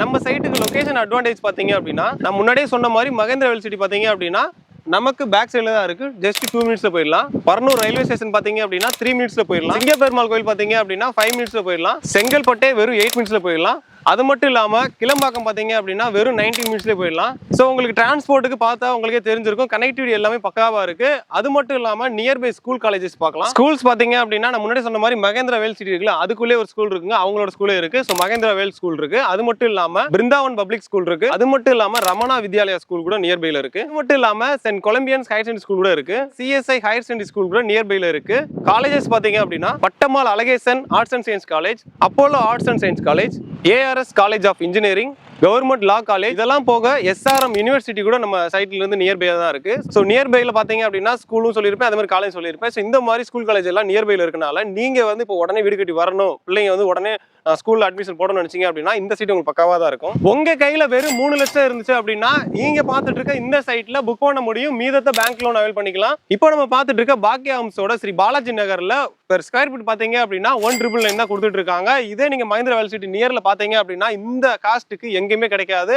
நம்ம சைட்டுக்கு location advantage பாத்தீங்க அப்படின்னா நான் முன்னாடியே சொன்ன மாதிரி மகேந்திரா வேல் சிட்டி பாத்தீங்க அப்படின்னா நமக்கு பேக் சைடுல தான் இருக்கு. ஜஸ்ட் 2 மினிட்ஸ்ல போயிடலாம். பர்னூர் ரயில்வே ஸ்டேஷன் பாத்தீங்க அப்படின்னா 3 மினிட்ஸ்ல போயிடலாம். சிங்கப்பெருமாள் கோயில் பாத்தீங்க அப்படின்னா 5 மினிட்ஸ்ல போயிடலாம். செங்கல்பட்டே வெறும் 8 மினிட்ஸ்ல போயிடலாம். அது மட்டும் இல்லாம கிளம்பாக்கம் பாத்தீங்க அப்படின்னா வெறும் 19 மினிட்ஸ்லேயே போயிடலாம். ஸோ உங்களுக்கு டிரான்ஸ்போர்ட்டுக்கு பார்த்தா உங்களுக்கே தெரிஞ்சிருக்கும், கனெக்டிவிட்டி எல்லாமே பக்காவா இருக்கு. அது மட்டும் இல்லாம நியர்பை ஸ்கூல் காலேஜஸ் பார்க்கலாம். ஸ்கூல்ஸ் பாத்தீங்க அப்படின்னா நான் முன்னாடி சொன்ன மாதிரி மகேந்திரா வேல் சிட்டி இருக்குல்ல, அதுக்குள்ளே ஒரு ஸ்கூல் இருக்குங்க, அவங்களோட ஸ்கூலே இருக்கு. ஸோ மகேந்திரா வேல் ஸ்கூல் இருக்கு. அது மட்டும் இல்லாம பிருந்தாவன் பப்ளிக் ஸ்கூல் இருக்கு. அது மட்டும் இல்லாம ரமணா வித்யாலயா ஸ்கூல் கூட நியர்பைல இருக்கு. அது மட்டும் இல்லாம சென்ட் கொலம்பியன்ஸ் ஹையர் செகண்டரி ஸ்கூல் கூட இருக்கு. சிஎஸ்ஐ ஹையர் செகண்டரி ஸ்கூல் கூட நியர்பைல இருக்கு. காலேஜஸ் பாத்தீங்க அப்படின்னா Pattammal Alagesan arts and science college, Apollo arts and science college, ARS college of engineering, government law college, இதெல்லாம் போக எஸ்ஆர்எம் யூனிவர்சிட்டி கூட நம்ம சைட்ல இருந்து நியர்பையா தான் இருக்கு. ஸோ நியர்பைல பாத்தீங்க அப்படின்னா ஸ்கூலும் சொல்லியிருப்பேன், அதே மாதிரி காலேஜ் சொல்லியிருப்பேன். ஸோ இந்த மாதிரி ஸ்கூல் காலேஜ் எல்லாம் நியர்பைல இருக்கனால நீங்க வந்து இப்போ உடனே வீடு கட்டி வரணும், பிள்ளைங்க உடனே ஸ்கூல்ல அட்மிஷன் போடணும்னு நினைச்சீங்க அப்படின்னா இந்த சைட் உங்களுக்கு பக்காவா தான் இருக்கும். உங்க கையில வெறும் 3 லட்சம் இருந்துச்சு அப்படின்னா நீங்க பார்த்துட்டு இருக்க இந்த சைட்ல புக் பண்ண முடியும். மீதத்தை பேங்க் லோன் அவைல் பண்ணிக்கலாம். இப்போ நம்ம பார்த்துட்டு இருக்க பாக்கியா ஹோம்ஸோட ஸ்ரீ பாலாஜி நகர்ல பெர் ஸ்கொயர் ஃபீட் பாத்தீங்க அப்படின்னா 1,999 தான் கொடுத்துட்டு இருக்காங்க. இதே நீங்க மகேந்திரா வேல் சிட்டி நியர்ல பாத்தீங்க அப்படின்னா இந்த காஸ்ட்டுக்கு எங்கேயுமே கிடைக்காது.